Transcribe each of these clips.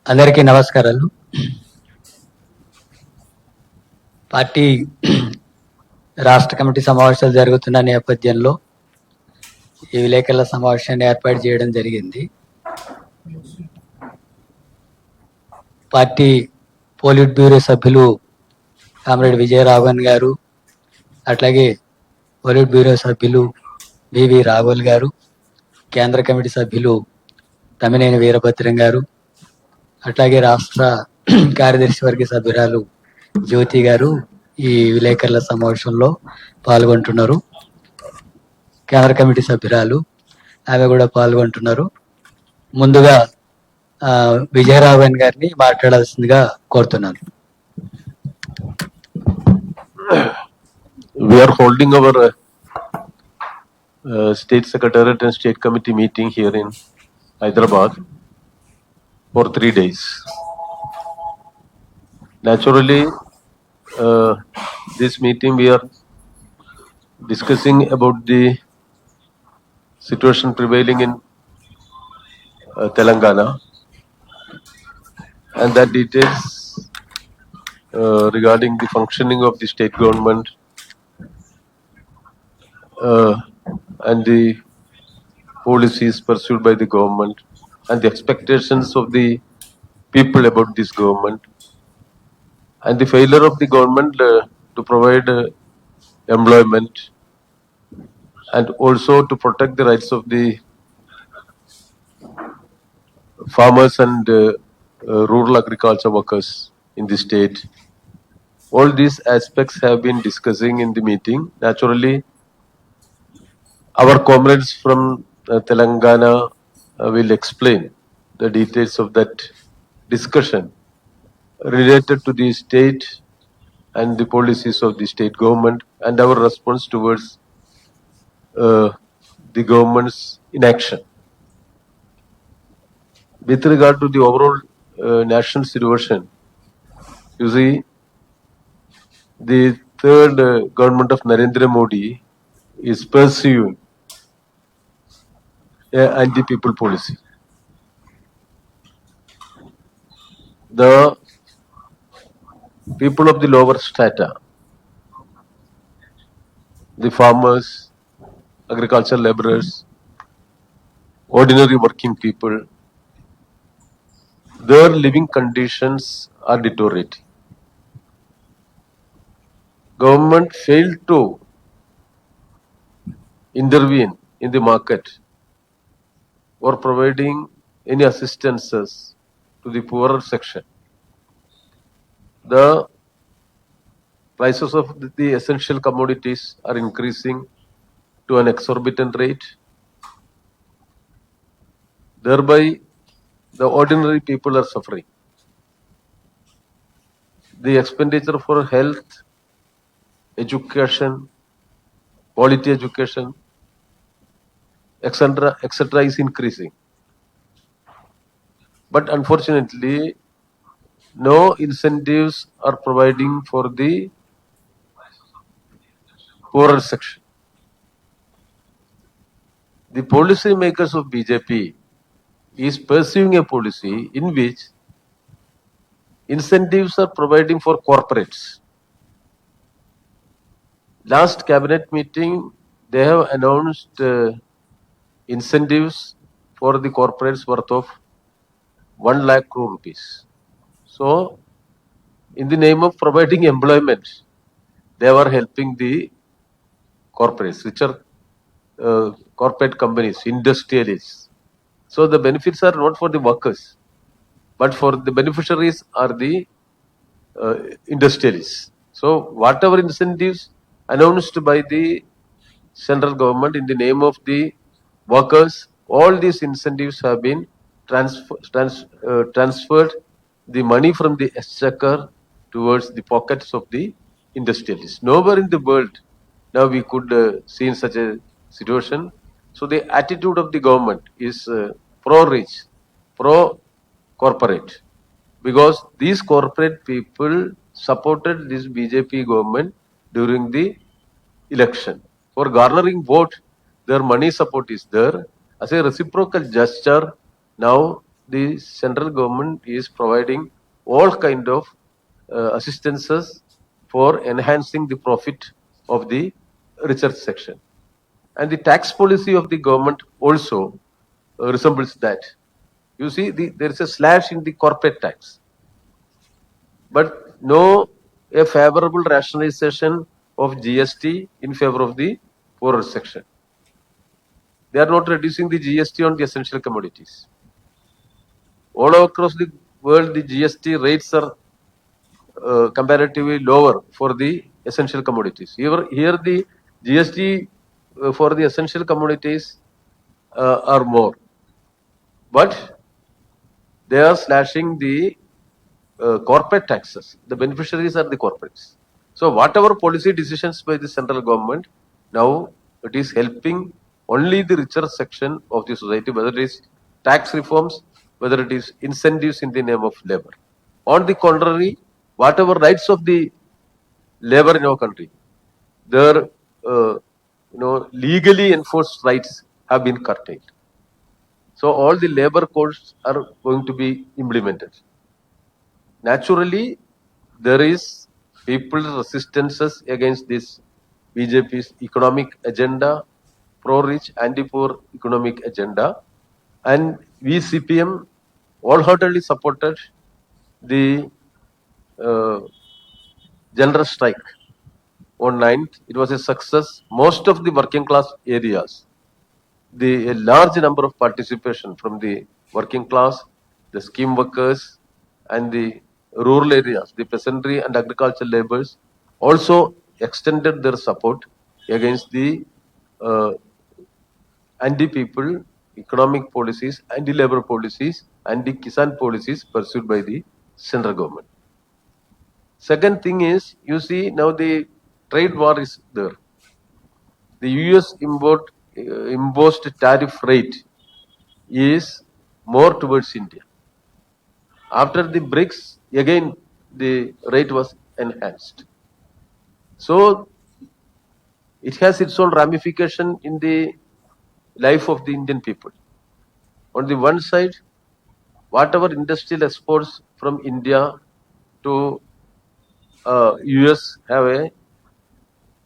అందరికీ నమస్కారాలు. పార్టీ రాష్ట్ర కమిటీ సమావేశాలు జరుగుతున్న నేపథ్యంలో ఈ విలేకరుల సమావేశాన్ని ఏర్పాటు చేయడం జరిగింది. పార్టీ పోలిట్ బ్యూరో సభ్యులు కామ్రేడ్ విజయరాఘవన్ గారు, అట్లాగే పోలిట్ బ్యూరో సభ్యులు వివి రాఘవల్ గారు, కేంద్ర కమిటీ సభ్యులు తమ్మినేని వీరభద్రం గారు, అట్లాగే రాష్ట్ర కార్యదర్శి వర్గ సభ్యురాలు జ్యోతి గారు ఈ విలేకరుల సమావేశంలో పాల్గొంటున్నారు. కేంద్ర కమిటీ సభ్యురాలు ఆమె కూడా పాల్గొంటున్నారు. ముందుగా విజయరాఘవన్ గారిని మాట్లాడాల్సిందిగా కోరుతున్నాను. We are holding our state secretariat and state committee meeting here in Hyderabad for 3 days. Naturally, this meeting we are discussing about the situation prevailing in Telangana, and that details regarding the functioning of the state government and the policies pursued by the government and the expectations of the people about this government, and the failure of the government to provide employment and also to protect the rights of the farmers and rural agriculture workers in the state. All these aspects have been discussing in the meeting. Naturally, our comrades from Telangana will explain the details of that discussion related to the state and the policies of the state government and our response towards the government's inaction. With regard to the overall national situation, you see, the third government of Narendra Modi is pursuing an anti-people policy. The people of the lower strata, the farmers, agricultural laborers, ordinary working people, their living conditions are deteriorating. Government failed to intervene in the market or providing any assistances to the poorer section. The prices of the essential commodities are increasing to an exorbitant rate. Thereby, the ordinary people are suffering. The expenditure for health, education, quality education, etc. is increasing. But unfortunately, no incentives are providing for the poorer section. The policy makers of BJP is pursuing a policy in which incentives are providing for corporates. Last cabinet meeting, they have announced incentives for the corporates worth of 1 lakh crore rupees. So, in the name of providing employment, they were helping the corporates, which are corporate companies, industrialists. So the benefits are not for the workers, but for the beneficiaries are the industrialists. So whatever incentives announced by the central government in the name of the workers, all these incentives have been transferred the money from the exchequer towards the pockets of the industrialists. Nowhere in the world now we could see in such a situation. So the attitude of the government is pro-rich, pro-corporate, because these corporate people supported this BJP government during the election. For garnering vote, their money support is there. As a reciprocal gesture, now the central government is providing all kind of assistances for enhancing the profit of the research section. And the tax policy of the government also resembles that. You see, there is a slash in the corporate tax, but no a favorable rationalization of GST in favor of the poorer section. They are not reducing the GST on the essential commodities. All across the world, the GST rates are comparatively lower for the essential commodities. Here the GST for the essential commodities are more, but they are slashing the corporate taxes. The beneficiaries are the corporates. So whatever policy decisions by the central government, now it is helping only the richer section of the society, whether it is tax reforms, whether it is incentives in the name of labor. On the contrary, whatever rights of the labor in our country, their legally enforced rights have been curtailed. So all the labor codes are going to be implemented. Naturally, there is people's resistances against this BJP's economic agenda, pro-rich, anti-poor economic agenda, and we CPM wholeheartedly supported the general strike on 9th. It was a success. Most of the working class areas, a large number of participation from the working class, the scheme workers, and the rural areas, the peasantry and agricultural laborers also extended their support against the anti-people economic policies, anti-labor policies, anti-Kisan policies pursued by the central government. Second thing is, you see now the trade war is there. The US imposed tariff rate is more towards India. After the BRICS, again the rate was enhanced. So it has its own ramification in the life of the Indian people. On the one side, whatever industrial exports from India to US have a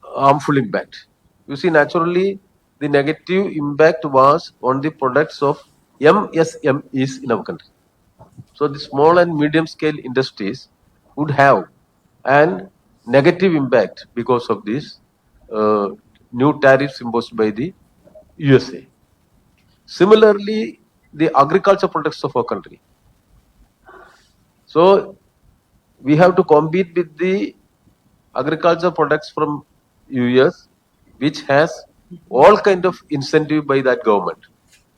harmful impact. You see, naturally, the negative impact was on the products of MSMEs in our country. So the small and medium scale industries would have an negative impact because of these new tariffs imposed by the USA. Similarly, the agriculture products of our country. So we have to compete with the agriculture products from US, which has all kind of incentive by that government.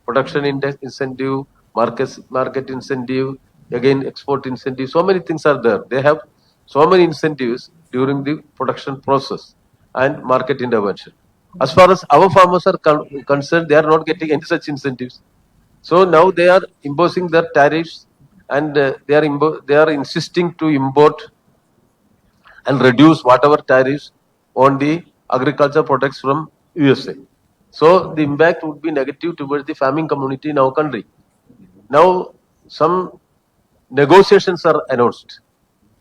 Production index incentive, market incentive, again export incentive. So many things are there. They have so many incentives during the production process and market intervention. As far as our farmers are concerned, they are not getting any such incentives. So now they are imposing their tariffs, and they are insisting to import and reduce whatever tariffs on the agriculture products from USA. So the impact would be negative towards the farming community in our country. Now some negotiations are announced.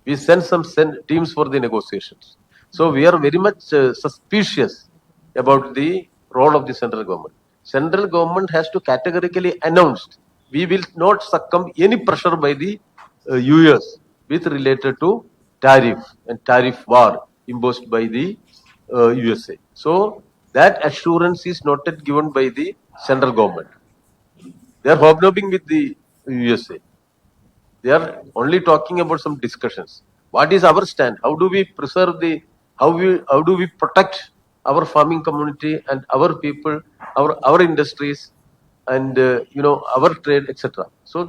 We send some teams for the negotiations. So we are very much suspicious about the role of the central government. Central government has to categorically announce we will not succumb any pressure by the US with related to tariff and tariff war imposed by the USA. So that assurance is not yet given by the central government. They are hobnobbing with the USA. They are only talking about some discussions. What is our stand? How do we preserve how do we protect our farming community and our people, our industries, and our trade, etc. So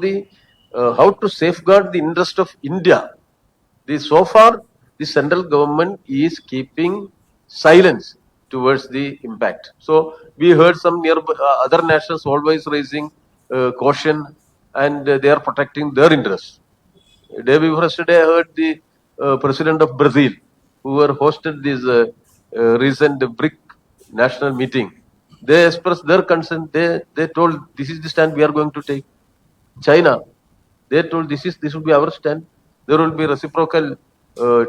how to safeguard the interest of India. So far the central government is keeping silence towards the impact. So we heard some nearby other nations always raising caution, and they are protecting their interests. Day before yesterday, I heard the president of Brazil, who were hosted this recent BRIC national meeting. They expressed their concern. They told this is the stand we are going to take. China, they told this will be our stand. There will be reciprocal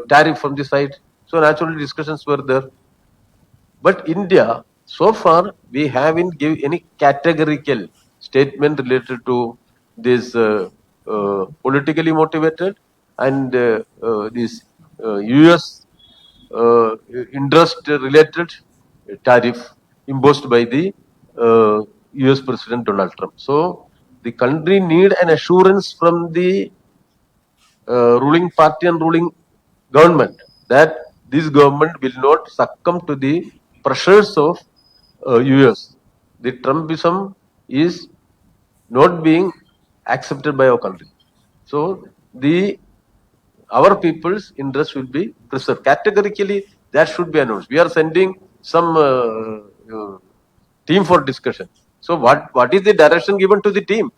tariff from the side. So naturally discussions were there. But India, so far, we haven't given any categorical statement related to this politically motivated and this US interest related tariff imposed by the US President Donald Trump. So the country need an assurance from the ruling party and ruling government that this government will not succumb to the pressures of US. The Trumpism is not being accepted by our country. So our people's interest will be preserved. Categorically, that should be announced. We are sending some team for discussion. So what is the direction given to the team?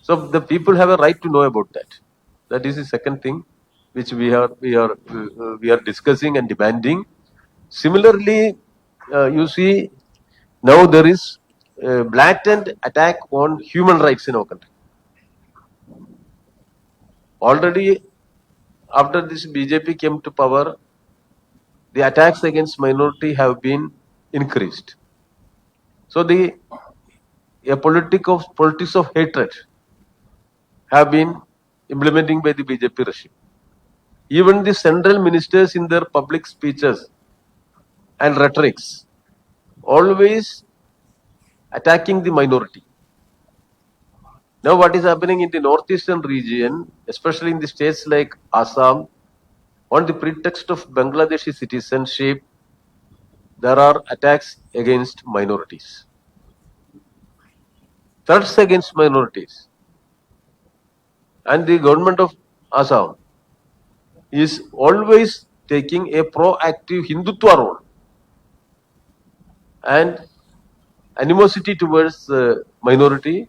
So the people have a right to know about that. That is the second thing which we are discussing and demanding. Similarly, you see now there is a blatant attack on human rights in our country. Already after this BJP came to power, the attacks against minority have been increased. So a politics of hatred have been implementing by the BJP regime. Even the central ministers in their public speeches and rhetorics always attacking the minority. Now what is happening in the northeastern region, especially in the states like Assam, on the pretext of Bangladeshi citizenship, there are attacks against minorities. Threats against minorities. And the government of Assam is always taking a proactive Hindutva role. And animosity towards minority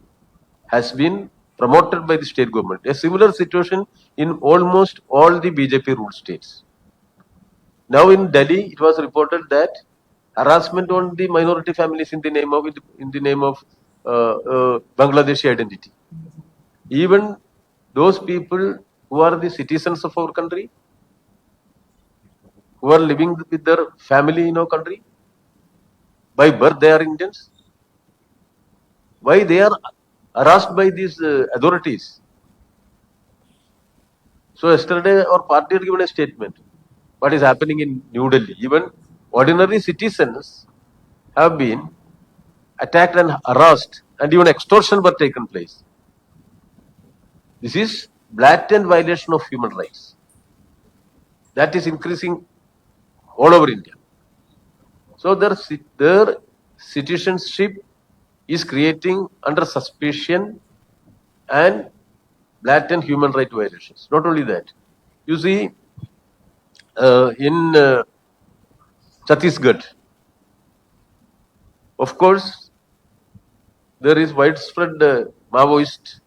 has been promoted by the state government. A similar situation in almost all the BJP ruled states. Now in Delhi, it was reported that harassment on the minority families in the name of Bangladeshi identity. Even those people who are the citizens of our country, who are living with their family in our country, by birth they are Indians. Why they are harassed by these authorities? So yesterday our party had given a statement. What is happening in New Delhi? Even ordinary citizens have been attacked and harassed, and even extortion were taken place. This is blatant violation of human rights. That is increasing all over India. So their citizenship is creating under suspicion and blatant human right violations. Not only that, you see in Chhattisgarh, of course, there is widespread Maoist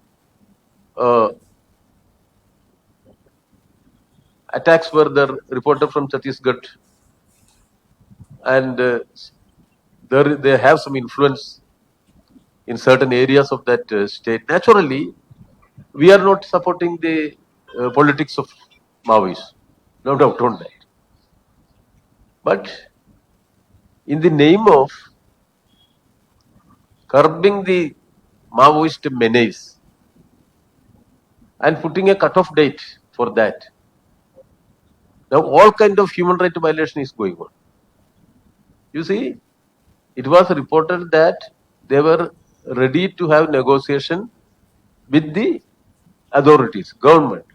attacks were there reported from Chhattisgarh, and they have some influence in certain areas of that state. Naturally, we are not supporting the politics of Maoists, no doubt on that. But in the name of curbing the Maoist menace and putting a cut-off date for that, now all kind of human rights violation is going on. You see, it was reported that they were ready to have negotiation with the authorities, government.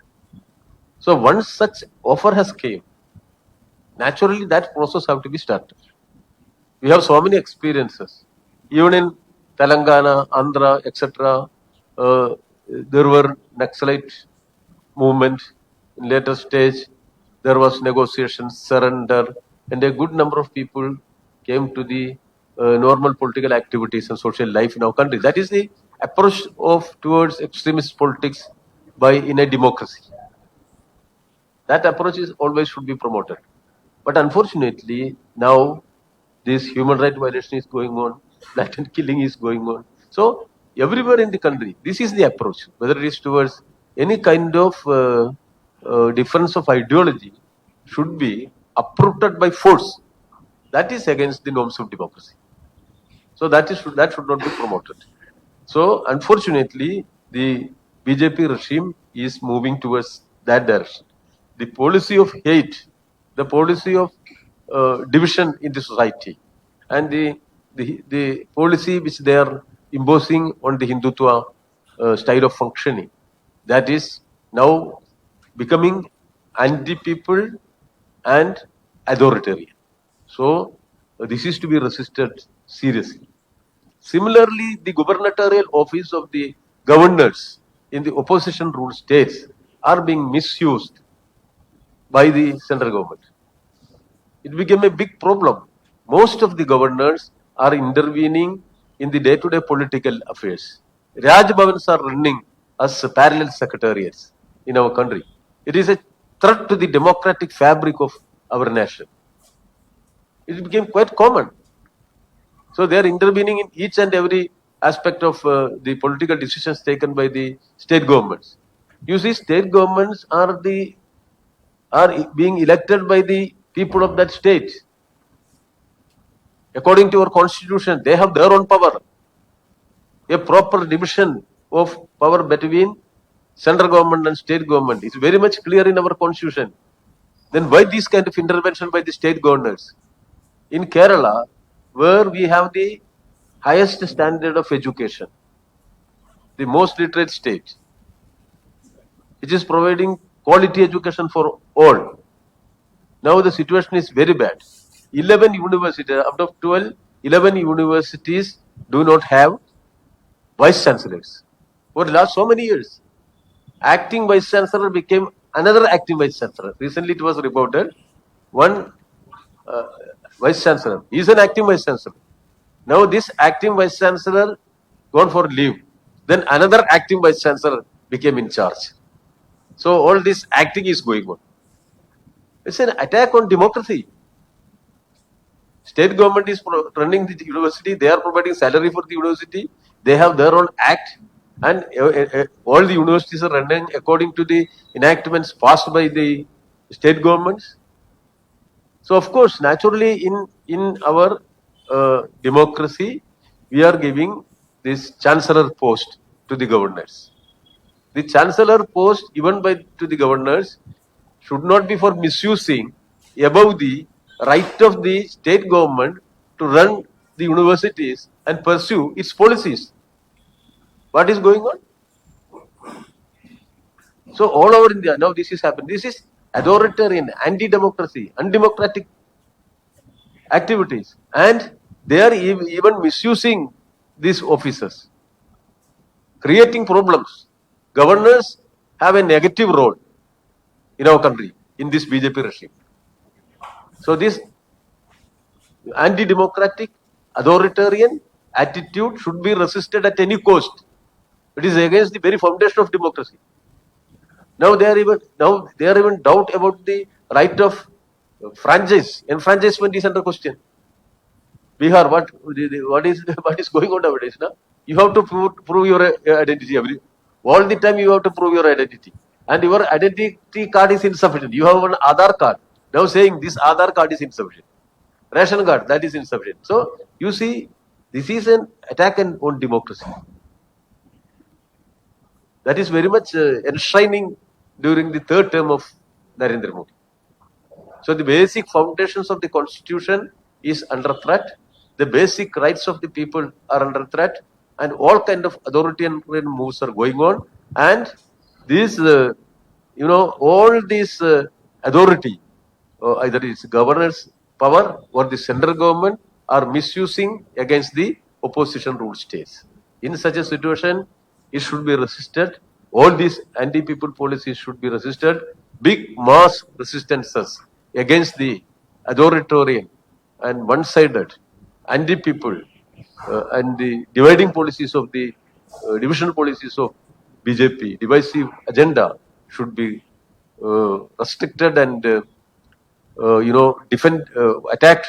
So once such offer has came, naturally that process have to be started. We have so many experiences. Even in Telangana, Andhra, etc., there were Naxalite movement. In later stage, there was negotiation, surrender, and a good number of people came to the normal political activities and social life in our country. That is the approach of towards extremist politics by in a democracy. That approach is always should be promoted. But unfortunately, now this human rights violation is going on, blatant killing is going on. So everywhere in the country, this is the approach. Whether it is towards any kind of difference of ideology, should be uprooted by force. That is against the norms of democracy. So that should not be promoted. So unfortunately, the BJP regime is moving towards that direction. The policy of hate, the policy of division in the society, and the policy which they are imposing on the Hindutva style of functioning, that is now becoming anti-people and authoritarian. So this is to be resisted seriously. Similarly, the gubernatorial office of the governors in the opposition ruled states are being misused by the central government. It became a big problem. Most of the governors are intervening in the day-to-day political affairs. Raj Bhavans are running as parallel secretariats in our country. It is a threat to the democratic fabric of our nation. It became quite common. So they are intervening in each and every aspect of the political decisions taken by the state governments. You see, state governments are being elected by the people of that state. According to our constitution, they have their own power. A proper division of power between central government and state government is very much clear in our constitution. Then why this kind of intervention by the state governors? In Kerala, where we have the highest standard of education, the most literate state, which is providing quality education for all. Now the situation is very bad. 11 universities, out of 12, 11 universities do not have vice chancellors. For the last so many years, acting vice chancellor became another acting vice chancellor. Recently it was reported, one vice chancellor is an acting vice chancellor. Now this acting vice chancellor gone for leave. Then another acting vice chancellor became in charge. So all this acting is going on. It's an attack on democracy. State government is running the university. They are providing salary for the university. They have their own act, and all the universities are running according to the enactments passed by the state governments. So of course, naturally, in our democracy, we are giving this chancellor post to the governors. The chancellor post given to the governors should not be for misusing above the right of the state government to run the universities and pursue its policies. What is going on? So all over India, now this is happening. This is authoritarian, anti-democracy, undemocratic activities. And they are even misusing these officers, creating problems. Governors have a negative role in our country, in this BJP regime. So this anti-democratic, authoritarian attitude should be resisted at any cost. It is against the very foundation of democracy. Now they are even doubt about the right of franchise. Enfranchisement is under question. Bihar, what is going on nowadays? Now you have to prove your identity all the time. You have to prove your identity, and your identity card is insufficient. You have an Aadhaar card. Now saying this Aadhaar card is insufficient. Ration card, that is insufficient. So you see, this is an attack on democracy. That is very much enshrining during the third term of Narendra Modi. So the basic foundations of the constitution is under threat. The basic rights of the people are under threat, and all kind of authoritarian moves are going on. And this, all this authority, either it's governor's power or the central government, are misusing against the opposition ruled states. In such a situation, it should be resisted. All these anti-people policies should be resisted. Big mass resistances against the authoritarian and one-sided anti-people and the dividing policies of the divisional policies of BJP, divisive agenda should be restricted and attacked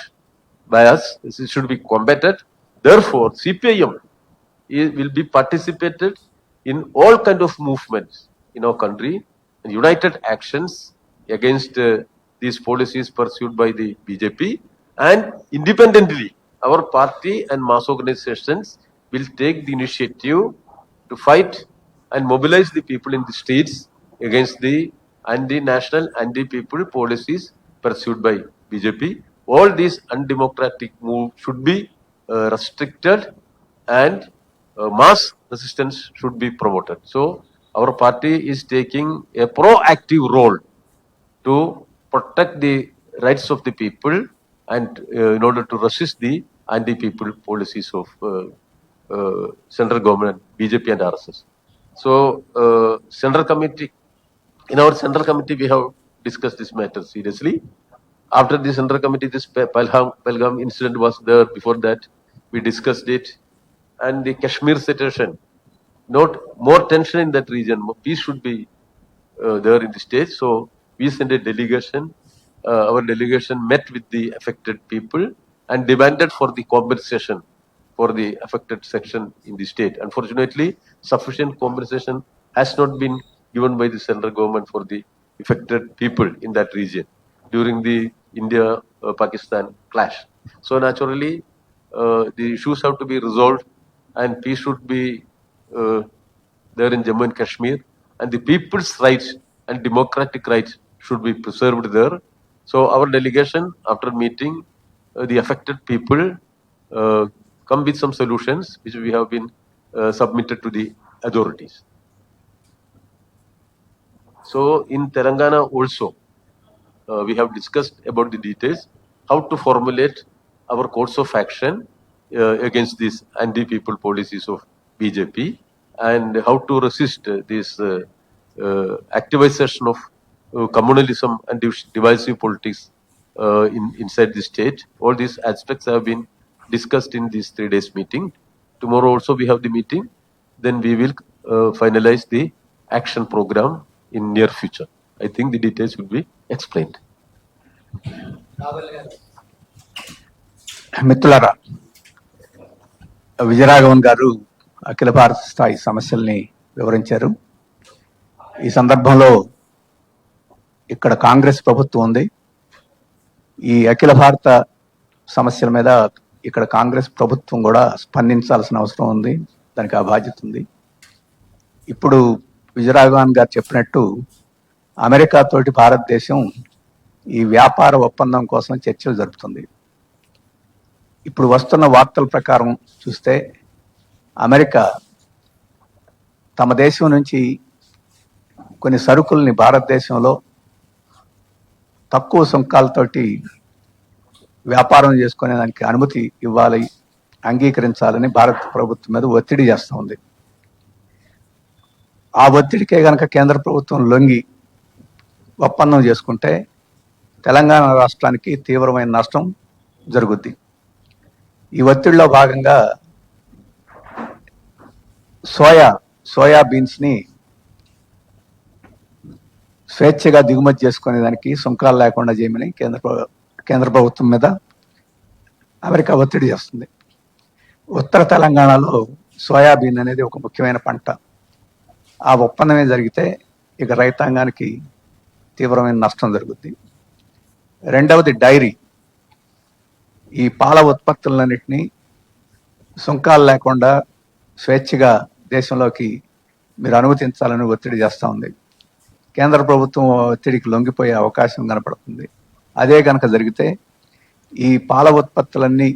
by us. This should be combated. Therefore, CPIM will be participated in all kind of movements in our country and united actions against these policies pursued by the BJP, and independently our party and mass organizations will take the initiative to fight and mobilize the people in the streets against the anti-national, anti-people policies pursued by BJP. All these undemocratic moves should be restricted and mass resistance should be promoted. So our party is taking a proactive role to protect the rights of the people and in order to resist the anti-people policies of central government, BJP and RSS. So central committee, in our central committee, we have discussed this matter seriously. After the central committee, this Pelham incident was there. Before that, we discussed it, and the Kashmir situation. Not more tension in that region. Peace should be there in the state. So we sent a delegation. Our delegation met with the affected people and demanded for the compensation for the affected section in the state. Unfortunately, sufficient compensation has not been given by the central government for the affected people in that region during the India-Pakistan clash. So naturally, the issues have to be resolved and peace should be there in Jammu and Kashmir, and the people's rights and democratic rights should be preserved there. So our delegation, after meeting the affected people, come with some solutions which we have been submitted to the authorities. So in Telangana also, we have discussed about the details, how to formulate our course of action against these anti-people policies of BJP, and how to resist this activization of communalism and divisive politics inside the state. All these aspects have been discussed in this 3 days meeting. Tomorrow also we have the meeting. Then we will finalize the action program in near future. I think the details will be explained. మిత్రులారా, విజయరాఘవన్ గారు అఖిల భారత స్థాయి సమస్యల్ని వివరించారు. ఈ సందర్భంలో ఇక్కడ కాంగ్రెస్ ప్రభుత్వం ఉంది. ఈ అఖిల భారత సమస్యల మీద ఇక్కడ కాంగ్రెస్ ప్రభుత్వం కూడా స్పందించాల్సిన అవసరం ఉంది. దానికి ఆ బాధ్యత ఉంది. ఇప్పుడు విజయరాఘవన్ గారు చెప్పినట్టు అమెరికా తోటి భారతదేశం ఈ వ్యాపార ఒప్పందం కోసం చర్చలు జరుపుతుంది. ఇప్పుడు వస్తున్న వార్తల ప్రకారం చూస్తే అమెరికా తమ దేశం నుంచి కొన్ని సరుకుల్ని భారతదేశంలో తక్కువ సుంకాలతోటి వ్యాపారం చేసుకునే దానికి అనుమతి ఇవ్వాలి, అంగీకరించాలని భారత ప్రభుత్వం మీద ఒత్తిడి చేస్తూ ఉంది. ఆ ఒత్తిడికే గనక కేంద్ర ప్రభుత్వం లొంగి ఒప్పందం చేసుకుంటే తెలంగాణ రాష్ట్రానికి తీవ్రమైన నష్టం జరుగుద్ది. ఈ ఒత్తిడిలో భాగంగా సోయా బీన్స్ని స్వేచ్ఛగా దిగుమతి చేసుకునే దానికి సుంకాలు లేకుండా చేయమని కేంద్ర ప్రభుత్వం మీద అమెరికా ఒత్తిడి చేస్తుంది. ఉత్తర తెలంగాణలో సోయాబీన్ అనేది ఒక ముఖ్యమైన పంట. ఆ ఒప్పందమే జరిగితే ఇక రైతాంగానికి తీవ్రమైన నష్టం జరుగుద్ది. రెండవది డైరీ. ఈ పాల ఉత్పత్తులన్నింటినీ సుంకాలు లేకుండా స్వేచ్ఛగా దేశంలోకి మీరు అనుమతించాలని ఒత్తిడి చేస్తూ ఉంది. కేంద్ర ప్రభుత్వం ఒత్తిడికి లొంగిపోయే అవకాశం కనపడుతుంది. అదే కనుక జరిగితే ఈ పాల ఉత్పత్తులన్నీ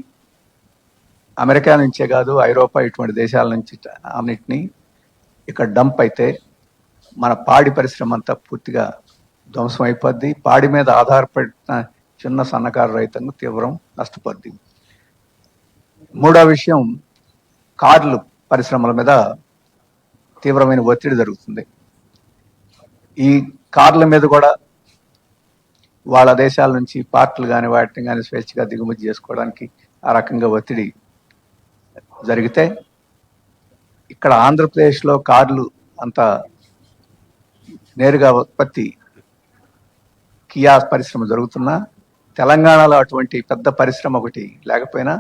అమెరికా నుంచే కాదు, ఐరోపా ఇటువంటి దేశాల నుంచి అన్నిటినీ ఇక్కడ డంప్ అయితే మన పాడి పరిశ్రమ అంతా పూర్తిగా ధ్వంసం అయిపోద్ది. పాడి మీద ఆధారపడిన చిన్న సన్నకారు రైతాంగం తీవ్రం నష్టపోద్ది. మూడో విషయం, కార్లు పరిశ్రమల మీద తీవ్రమైన ఒత్తిడి జరుగుతుంది. ఈ కార్ల మీద కూడా వాళ్ళ దేశాల నుంచి పార్ట్లు కానీ వాటిని కానీ స్వేచ్ఛగా దిగుమతి చేసుకోవడానికి ఆ రకంగా ఒత్తిడి జరిగితే, ఇక్కడ ఆంధ్రప్రదేశ్లో కార్లు అంత నేరుగా ఉత్పత్తి కియా పరిశ్రమ జరుగుతున్నా, తెలంగాణలో అటువంటి పెద్ద పరిశ్రమ ఒకటి లేకపోయినా,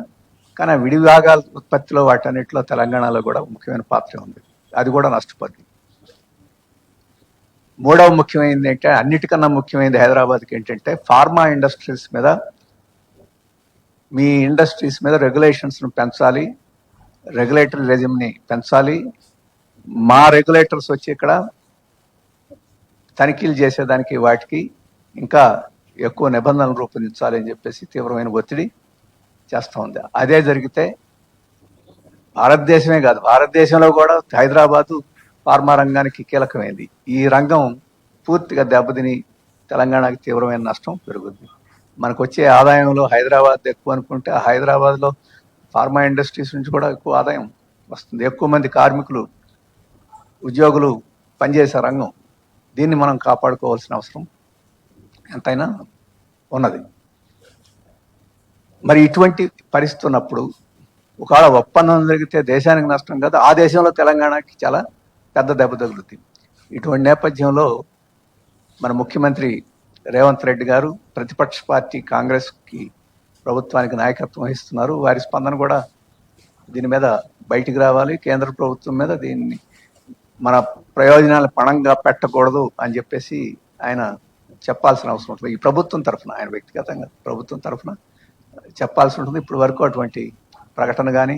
కానీ ఆ విడి భాగాల ఉత్పత్తిలో వాటన్నిటిలో తెలంగాణలో కూడా ముఖ్యమైన పాత్ర ఉంది. అది కూడా నష్టపోద్ది. మూడవ ముఖ్యమైనది ఏంటంటే, అన్నిటికన్నా ముఖ్యమైనది హైదరాబాద్కి ఏంటంటే, ఫార్మా ఇండస్ట్రీస్ మీద, మీ ఇండస్ట్రీస్ మీద రెగ్యులేషన్స్ను పెంచాలి, రెగ్యులేటరీ రెజిమ్ని పెంచాలి. మా రెగ్యులేటర్స్ వచ్చి ఇక్కడ తనిఖీలు చేసేదానికి వాటికి ఇంకా ఎక్కువ నిబంధనలు రూపొందించాలి అని చెప్పేసి తీవ్రమైన ఒత్తిడి చేస్తూ ఉంది. అదే జరిగితే భారతదేశమే కాదు, భారతదేశంలో కూడా హైదరాబాదు ఫార్మా రంగానికి కీలకమైంది. ఈ రంగం పూర్తిగా దెబ్బతిని తెలంగాణకి తీవ్రమైన నష్టం పెరుగుద్ది. మనకు వచ్చే ఆదాయంలో హైదరాబాద్ ఎక్కువ అనుకుంటే, ఆ హైదరాబాద్లో ఫార్మా ఇండస్ట్రీస్ నుంచి కూడా ఎక్కువ ఆదాయం వస్తుంది. ఎక్కువ మంది కార్మికులు, ఉద్యోగులు పనిచేసే రంగం. దీన్ని మనం కాపాడుకోవాల్సిన అవసరం ఎంతైనా ఉన్నది. మరి ఇటువంటి పరిస్థితి ఉన్నప్పుడు ఒకవేళ ఒప్పందం జరిగితే దేశానికి నష్టం కాదు, ఆ దేశంలో తెలంగాణకి చాలా పెద్ద దెబ్బ తగులుతుంది. ఇటువంటి నేపథ్యంలో మన ముఖ్యమంత్రి రేవంత్ రెడ్డి గారు ప్రతిపక్ష పార్టీ కాంగ్రెస్కి, ప్రభుత్వానికి నాయకత్వం వహిస్తున్నారు. వారి స్పందన కూడా దీని మీద బయటికి రావాలి. కేంద్ర ప్రభుత్వం మీద దీన్ని మన ప్రయోజనాలు పణంగా పెట్టకూడదు అని చెప్పేసి ఆయన చెప్పాల్సిన అవసరం ఉంటుంది. ఈ ప్రభుత్వం తరఫున, ఆయన వ్యక్తిగతంగా ప్రభుత్వం తరఫున చెప్పాల్సి ఉంటుంది. ఇప్పుడు వరకు అటువంటి ప్రకటన కానీ,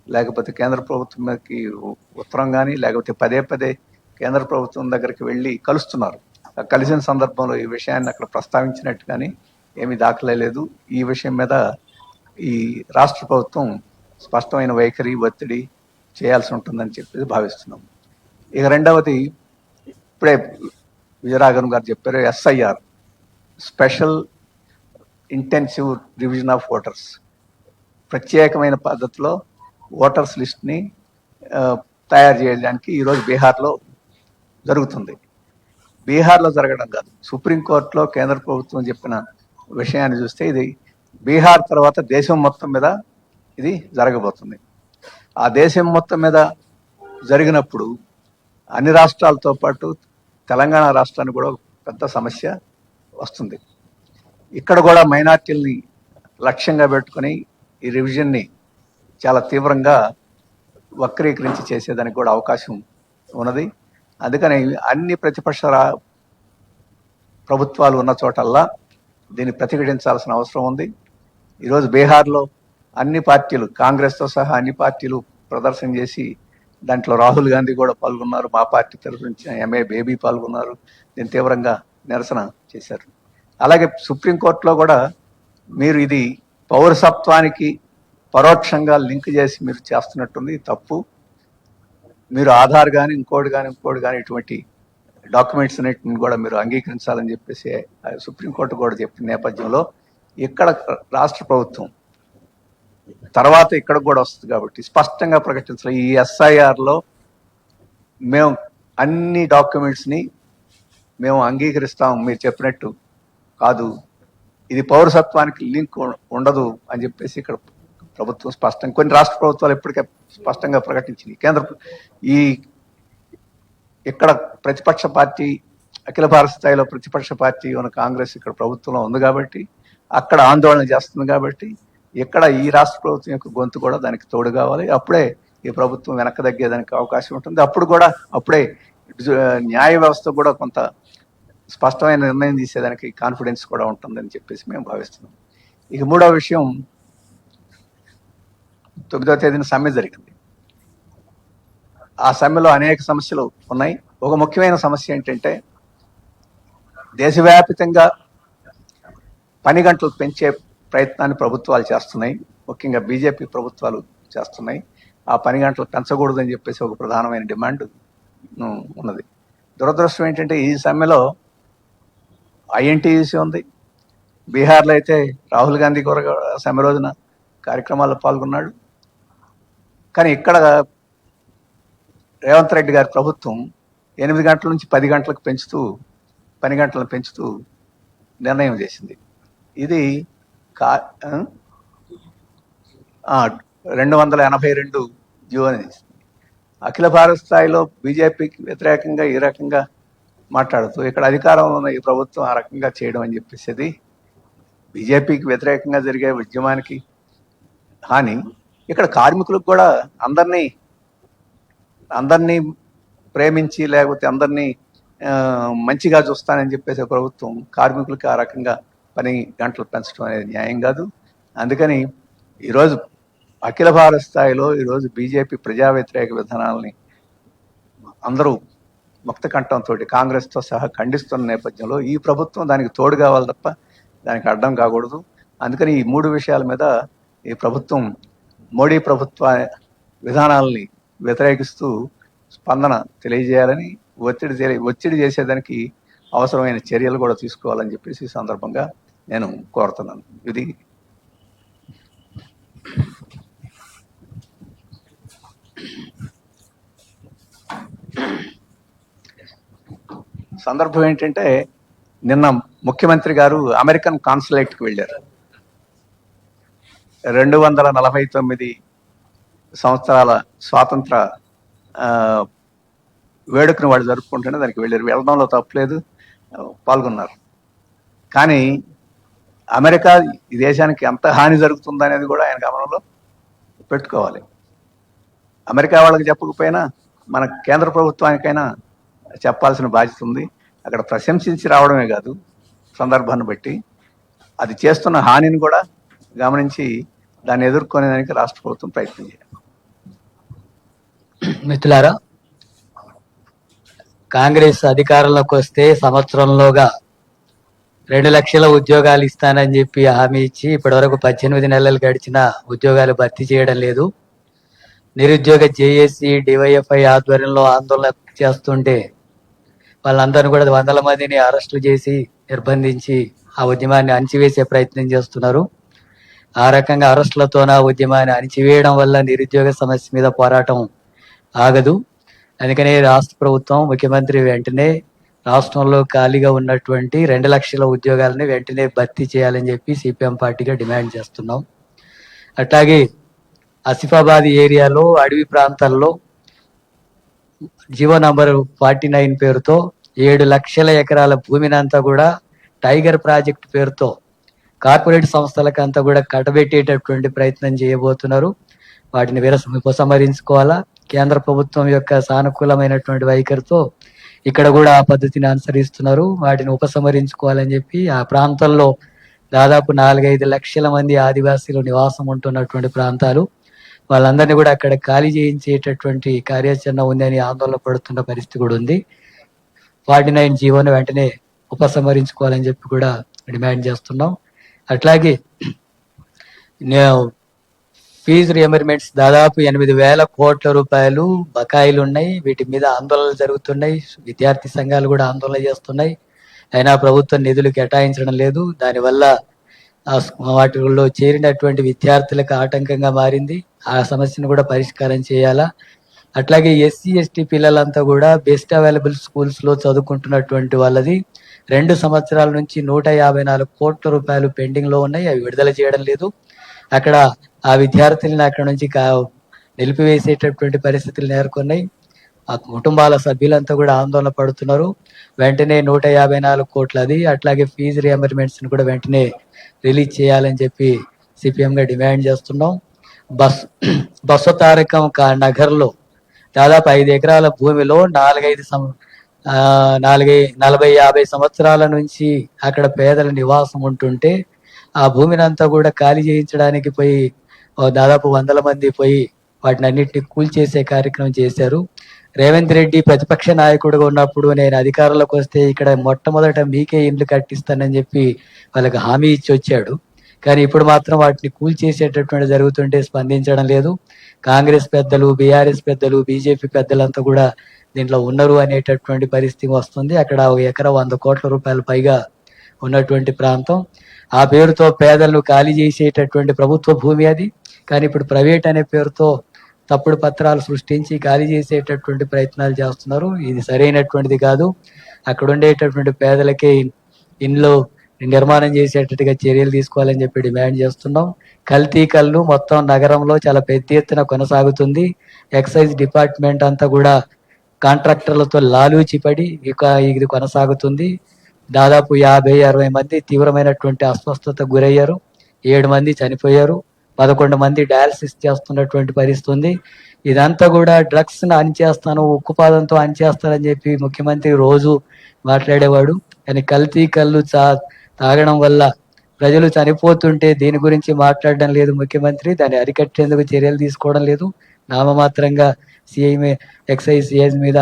లేకపోతే కేంద్ర ప్రభుత్వం మీదకి ఉత్తరం కానీ, లేకపోతే పదే పదే కేంద్ర ప్రభుత్వం దగ్గరికి వెళ్ళి కలుస్తున్నారు. కలిసిన సందర్భంలో ఈ విషయాన్ని అక్కడ ప్రస్తావించినట్టు కానీ ఏమీ దాఖలే లేదు. ఈ విషయం మీద ఈ రాష్ట్ర ప్రభుత్వం స్పష్టమైన వైఖరి, ఒత్తిడి చేయాల్సి ఉంటుందని చెప్పేసి భావిస్తున్నాం. ఇక రెండవది, ఇప్పుడే విజయరాఘవన్ గారు చెప్పారు, SIR, special intensive revision of voters. ప్రత్యేకమైన పద్ధతిలో ఓటర్స్ లిస్ట్ని తయారు చేయడానికి ఈరోజు బీహార్లో జరుగుతుంది. బీహార్లో జరగడం కాదు, సుప్రీంకోర్టులో కేంద్ర ప్రభుత్వం చెప్పిన విషయాన్ని చూస్తే ఇది బీహార్ తర్వాత దేశం మొత్తం మీద ఇది జరగబోతుంది. ఆ దేశం మొత్తం మీద జరిగినప్పుడు అన్ని రాష్ట్రాలతో పాటు తెలంగాణ రాష్ట్రానికి కూడా పెద్ద సమస్య వస్తుంది. ఇక్కడ కూడా మైనార్టీల్ని లక్ష్యంగా పెట్టుకొని ఈ రివిజన్ని చాలా తీవ్రంగా వక్రీకరించి చేసేదానికి కూడా అవకాశం ఉన్నది. అందుకని అన్ని ప్రతిపక్ష ప్రభుత్వాలు ఉన్న చోటల్లా దీన్ని ప్రతిఘటించాల్సిన అవసరం ఉంది. ఈరోజు బీహార్లో అన్ని పార్టీలు, కాంగ్రెస్తో సహా అన్ని పార్టీలు ప్రదర్శన చేసి దాంట్లో రాహుల్ గాంధీ కూడా పాల్గొన్నారు. మా పార్టీ తరఫు నుంచి MA బేబీ పాల్గొన్నారు. దీన్ని తీవ్రంగా నిరసన చేశారు. అలాగే సుప్రీంకోర్టులో కూడా మీరు ఇది పౌరసత్వానికి పరోక్షంగా లింక్ చేసి మీరు చేస్తున్నట్టుంది, తప్పు. మీరు ఆధార్ కానీ ఇంకోటి కానీ ఇటువంటి డాక్యుమెంట్స్ అన్నిటిని కూడా మీరు అంగీకరించాలని చెప్పేసి సుప్రీంకోర్టు కూడా చెప్పిన నేపథ్యంలో ఇక్కడ రాష్ట్ర ప్రభుత్వం తర్వాత ఇక్కడ కూడా వస్తుంది కాబట్టి స్పష్టంగా ప్రకటించాలి. ఈ SIRలో మేము అన్ని డాక్యుమెంట్స్ని మేము అంగీకరిస్తాం, మీరు చెప్పినట్టు కాదు, ఇది పౌరసత్వానికి లింక్ ఉండదు అని చెప్పేసి ఇక్కడ ప్రభుత్వం స్పష్టంగా, కొన్ని రాష్ట్ర ప్రభుత్వాలు ఇప్పటికే స్పష్టంగా ప్రకటించింది. ఈ ఇక్కడ ప్రతిపక్ష పార్టీ, అఖిల భారత స్థాయిలో ప్రతిపక్ష పార్టీ ఉన్న కాంగ్రెస్ ఇక్కడ ప్రభుత్వంలో ఉంది కాబట్టి, అక్కడ ఆందోళన చేస్తుంది కాబట్టి, ఇక్కడ ఈ రాష్ట్ర ప్రభుత్వం యొక్క గొంతు కూడా దానికి తోడు కావాలి. అప్పుడే ఈ ప్రభుత్వం వెనక్కి తగ్గేదానికి అవకాశం ఉంటుంది. అప్పుడే న్యాయ వ్యవస్థ కూడా కొంత స్పష్టమైన నిర్ణయం తీసేదానికి కాన్ఫిడెన్స్ కూడా ఉంటుందని చెప్పేసి మేము భావిస్తున్నాం. ఇక మూడవ విషయం, 9వ తేదీన సమ్మె జరిగింది. ఆ సమ్మెలో అనేక సమస్యలు ఉన్నాయి. ఒక ముఖ్యమైన సమస్య ఏంటంటే, దేశవ్యాప్తంగా పని గంటలు పెంచే ప్రయత్నాన్ని ప్రభుత్వాలు చేస్తున్నాయి, ముఖ్యంగా బీజేపీ ప్రభుత్వాలు చేస్తున్నాయి. ఆ పని గంటలు పెంచకూడదని చెప్పేసి ఒక ప్రధానమైన డిమాండ్ ఉన్నది. దురదృష్టం ఏంటంటే, ఈ సమ్మెలో INTUC ఉంది. బీహార్లో అయితే రాహుల్ గాంధీ కూడా సమ్మె రోజున కార్యక్రమాల్లో పాల్గొన్నాడు. కానీ ఇక్కడ రేవంత్ రెడ్డి గారి ప్రభుత్వం 8 గంటల నుంచి 10 గంటలకు పని గంటలను పెంచుతూ నిర్ణయం చేసింది. ఇది కా 282 జీవో అని చేసింది. అఖిల భారత స్థాయిలో బీజేపీకి వ్యతిరేకంగా ఈ రకంగా మాట్లాడుతూ ఇక్కడ అధికారంలో ఉన్న ఈ ప్రభుత్వం ఆ రకంగా చేయడం అని చెప్పేసి అది బీజేపీకి వ్యతిరేకంగా జరిగే ఉద్యమానికి హాని. ఇక్కడ కార్మికులకు కూడా అందరినీ ప్రేమించి లేకపోతే అందరినీ మంచిగా చూస్తానని చెప్పేసి ప్రభుత్వం కార్మికులకి ఆ రకంగా పని గంటలు పెంచడం అనేది న్యాయం కాదు. అందుకని ఈరోజు అఖిల భారత స్థాయిలో ఈరోజు బీజేపీ ప్రజా వ్యతిరేక విధానాలని అందరూ ముక్త కంఠంతో కాంగ్రెస్తో సహా ఖండిస్తున్న నేపథ్యంలో ఈ ప్రభుత్వం దానికి తోడు కావాలి తప్ప దానికి అడ్డం కాకూడదు. అందుకని ఈ 3 విషయాల మీద ఈ ప్రభుత్వం మోడీ ప్రభుత్వ విధానాలని వ్యతిరేకిస్తూ స్పందన తెలియజేయాలని ఒత్తిడి చేసేదానికి అవసరమైన చర్యలు కూడా తీసుకోవాలని చెప్పేసి ఈ సందర్భంగా నేను కోరుతున్నాను. ఇది సందర్భం ఏంటంటే నిన్న ముఖ్యమంత్రి గారు అమెరికన్ కాన్సులేట్కి వెళ్ళారు. 249 సంవత్సరాల స్వాతంత్ర వేడుకను వాళ్ళు జరుపుకుంటూనే దానికి వెళ్ళారు. వెళ్ళడంలో తప్పలేదు, పాల్గొన్నారు. కానీ అమెరికా ఈ దేశానికి ఎంత హాని జరుగుతుందనేది కూడా ఆయన గమనంలో పెట్టుకోవాలి. అమెరికా వాళ్ళకి చెప్పకపోయినా మన కేంద్ర ప్రభుత్వానికైనా చెప్పాల్సిన బాధ్యత ఉంది. అక్కడ ప్రశంసించి రావడమే కాదు, సందర్భాన్ని బట్టి అది చేస్తున్న హానిని కూడా గమనించి దాన్ని ఎదుర్కొనేదానికి రాష్ట్ర ప్రభుత్వం ప్రయత్నం చేయాలి. మిత్రులారా, కాంగ్రెస్ అధికారంలోకి వస్తే సంవత్సరంలోగా 2 లక్షల ఉద్యోగాలు ఇస్తానని చెప్పి హామీ ఇచ్చి ఇప్పటివరకు 18 నెలలు గడిచిన ఉద్యోగాలు భర్తీ చేయడం లేదు. నిరుద్యోగ జేఏసీ డివైఎఫ్ఐ ఆధ్వర్యంలో ఆందోళన చేస్తుంటే వాళ్ళందరినీ కూడా 100 మందిని అరెస్టులు చేసి నిర్బంధించి ఆ ఉద్యమాన్ని అణిచివేసే ప్రయత్నం చేస్తున్నారు. ఆ రకంగా అరెస్టులతోన ఉద్యమాన్ని అణిచివేయడం వల్ల నిరుద్యోగ సమస్య మీద పోరాటం ఆగదు. అందుకనే రాష్ట్ర ప్రభుత్వం ముఖ్యమంత్రి వెంటనే రాష్ట్రంలో ఖాళీగా ఉన్నటువంటి 2 లక్షల ఉద్యోగాలని వెంటనే భర్తీ చేయాలని చెప్పి సిపిఎం పార్టీగా డిమాండ్ చేస్తున్నాం. అట్లాగే ఆసిఫాబాద్ ఏరియాలో అడవి ప్రాంతాల్లో జీవో నంబర్ 49 పేరుతో 7 లక్షల ఎకరాల భూమిని అంతా కూడా టైగర్ ప్రాజెక్ట్ పేరుతో కార్పొరేట్ సంస్థలకు అంతా కూడా కట్టబెట్టేటటువంటి ప్రయత్నం చేయబోతున్నారు. వాటిని ఉపసంహరించుకోవాలా. కేంద్ర ప్రభుత్వం యొక్క సానుకూలమైనటువంటి వైఖరితో ఇక్కడ కూడా ఆ పద్ధతిని అనుసరిస్తున్నారు. వాటిని ఉపసంహరించుకోవాలని చెప్పి ఆ ప్రాంతంలో దాదాపు 4-5 లక్షల మంది ఆదివాసీలు నివాసం ఉంటున్నటువంటి ప్రాంతాలు, వాళ్ళందరినీ కూడా అక్కడ ఖాళీ చేయించేటటువంటి కార్యాచరణ ఉందని ఆందోళన పడుతున్న పరిస్థితి కూడా ఉంది. 49 జీవోను వెంటనే ఉపసంహరించుకోవాలని చెప్పి కూడా డిమాండ్ చేస్తున్నాం. అట్లాగే ఫీజు రియంబర్మెంట్స్ దాదాపు 8,000 కోట్ల రూపాయలు బకాయిలు ఉన్నాయి. వీటి మీద ఆందోళనలు జరుగుతున్నాయి. విద్యార్థి సంఘాలు కూడా ఆందోళన చేస్తున్నాయి. అయినా ప్రభుత్వం నిధులు కేటాయించడం లేదు. దానివల్ల వాటిలో చేరినటువంటి విద్యార్థులకు ఆటంకంగా మారింది. ఆ సమస్యను కూడా పరిష్కారం చేయాలా. అట్లాగే ఎస్సీ ఎస్టీ పిల్లలంతా కూడా బెస్ట్ అవైలబుల్ స్కూల్స్ లో చదువుకుంటున్నటువంటి వాళ్ళది 2 సంవత్సరాల నుంచి 154 కోట్ల రూపాయలు పెండింగ్ లో ఉన్నాయి. అవి విడుదల చేయడం లేదు. అక్కడ ఆ విద్యార్థులను అక్కడ నుంచి నిలిపివేసేటటువంటి పరిస్థితులు నెలకొన్నాయి. ఆ కుటుంబాల సభ్యులంతా కూడా ఆందోళన పడుతున్నారు. వెంటనే 154 కోట్లది అట్లాగే ఫీజు రియంబర్మెంట్స్ ని కూడా వెంటనే రిలీజ్ చేయాలని చెప్పి సిపిఎం గా డిమాండ్ చేస్తున్నాం. బస్సు తారకం నగర్లో దాదాపు 5 ఎకరాల భూమిలో 40-50 సంవత్సరాల నుంచి అక్కడ పేదల నివాసం ఉంటుంటే ఆ భూమిని అంతా కూడా ఖాళీ చేయించడానికి పోయి దాదాపు 100 మంది పోయి వాటిని అన్నింటినీ కూల్చేసే కార్యక్రమం చేశారు. రేవంత్ రెడ్డి ప్రతిపక్ష నాయకుడిగా ఉన్నప్పుడు నేను అధికారంలోకి వస్తే ఇక్కడ మొట్టమొదట మీకే ఇండ్లు కట్టిస్తానని చెప్పి వాళ్ళకి హామీ ఇచ్చి వచ్చాడు. కానీ ఇప్పుడు మాత్రం వాటిని కూల్చేసేటటువంటి జరుగుతుంటే స్పందించడం లేదు. కాంగ్రెస్ పెద్దలు, బీఆర్ఎస్ పెద్దలు, బీజేపీ పెద్దలంతా కూడా దీంట్లో ఉన్నారు అనేటటువంటి పరిస్థితి వస్తుంది. అక్కడ 1 ఎకరా 100 కోట్ల రూపాయల పైగా ఉన్నటువంటి ప్రాంతం. ఆ పేరుతో పేదలను ఖాళీ చేసేటటువంటి ప్రభుత్వ భూమి అది. కానీ ఇప్పుడు ప్రైవేట్ అనే పేరుతో తప్పుడు పత్రాలు సృష్టించి ఖాళీ చేసేటటువంటి ప్రయత్నాలు చేస్తున్నారు. ఇది సరైనటువంటిది కాదు. అక్కడ ఉండేటటువంటి పేదలకే ఇండ్లు నిర్మాణం చేసేటట్టుగా చర్యలు తీసుకోవాలని చెప్పి డిమాండ్ చేస్తున్నాం. కల్తీ కళ్ళు మొత్తం నగరంలో చాలా పెద్ద ఎత్తున కొనసాగుతుంది. ఎక్సైజ్ డిపార్ట్మెంట్ అంతా కూడా కాంట్రాక్టర్లతో లాలూచిపడి ఇది కొనసాగుతుంది. దాదాపు 50-60 మంది తీవ్రమైనటువంటి అస్వస్థతకు గురయ్యారు. 7 మంది చనిపోయారు. 11 మంది డయాలసిస్ చేస్తున్నటువంటి పరిస్థితి ఉంది. ఇదంతా కూడా డ్రగ్స్ ను అణిచేస్తాను, ఉక్కుపాదంతో అణిచేస్తానని చెప్పి ముఖ్యమంత్రి రోజు మాట్లాడేవాడు. కానీ కల్తీ కళ్ళు తాగడం వల్ల ప్రజలు చనిపోతుంటే దీని గురించి మాట్లాడడం లేదు ముఖ్యమంత్రి. దాన్ని అరికట్టేందుకు చర్యలు తీసుకోవడం లేదు. నామమాత్రంగా ఎక్సైజ్ సిఐస్ మీద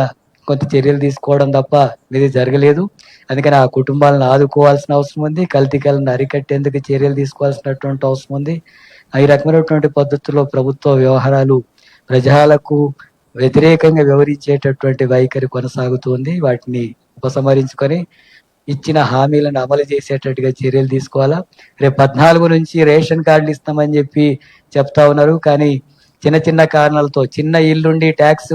కొంత చర్యలు తీసుకోవడం తప్ప ఇది జరగలేదు. అందుకని ఆ కుటుంబాలను ఆదుకోవాల్సిన అవసరం ఉంది. కల్తీ కళ్ళను అరికట్టేందుకు చర్యలు తీసుకోవాల్సినటువంటి అవసరం ఉంది. ఈ రకమైనటువంటి పద్ధతుల్లో ప్రభుత్వ వ్యవహారాలు ప్రజలకు వ్యతిరేకంగా వ్యవహరించేటటువంటి వైఖరి కొనసాగుతుంది. వాటిని ఉపసంహరించుకొని ఇచ్చిన హామీలను అమలు చేసేటట్టుగా చర్యలు తీసుకోవాలా. రేపు 14 నుంచి రేషన్ కార్డులు ఇస్తామని చెప్పి చెప్తా ఉన్నారు. కానీ చిన్న చిన్న కారణాలతో చిన్న ఇల్లుండి ట్యాక్స్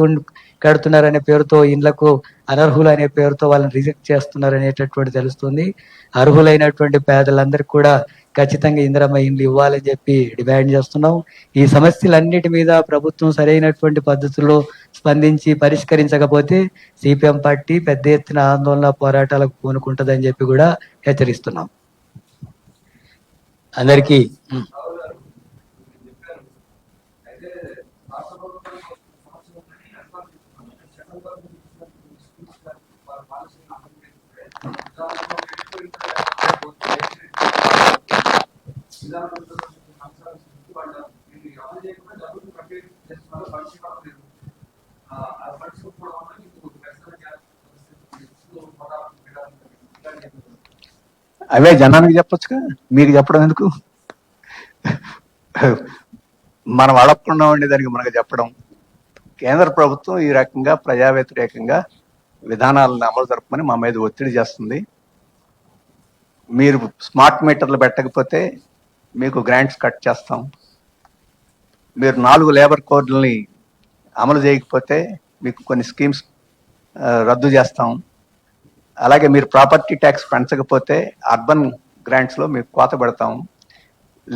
కడుతున్నారనే పేరుతో ఇళ్లకు అనర్హులు అనే పేరుతో వాళ్ళని రిజెక్ట్ చేస్తున్నారు అనేటటువంటి తెలుస్తుంది. అర్హులైనటువంటి పేదలందరికీ కూడా ఖచ్చితంగా ఇందిరమ్మ ఇండ్లు ఇవ్వాలని చెప్పి డిమాండ్ చేస్తున్నాం. ఈ సమస్యలన్నిటి మీద ప్రభుత్వం సరైనటువంటి పద్ధతుల్లో స్పందించి పరిష్కరించకపోతే సిపిఎం పార్టీ పెద్ద ఎత్తున ఆందోళన పోరాటాలకు పూనుకుంటుందని చెప్పి కూడా హెచ్చరిస్తున్నాం. అందరికీ అవే జనానికి చెప్పొచ్చుగా, మీకు చెప్పడం ఎందుకు? మనం అడగకుండా ఉండేదానికి మనకు చెప్పడం. కేంద్ర ప్రభుత్వం ఈ రకంగా ప్రజా వ్యతిరేకంగా విధానాలను అమలు జరపమని మా మీద ఒత్తిడి చేస్తుంది. మీరు స్మార్ట్ మీటర్లు పెట్టకపోతే మీకు గ్రాంట్స్ కట్ చేస్తాం, మీరు 4 లేబర్ కోడ్లని అమలు చేయకపోతే మీకు కొన్ని స్కీమ్స్ రద్దు చేస్తాం, అలాగే మీరు ప్రాపర్టీ ట్యాక్స్ పెంచకపోతే అర్బన్ గ్రాంట్స్లో మీకు కోత పెడతాం,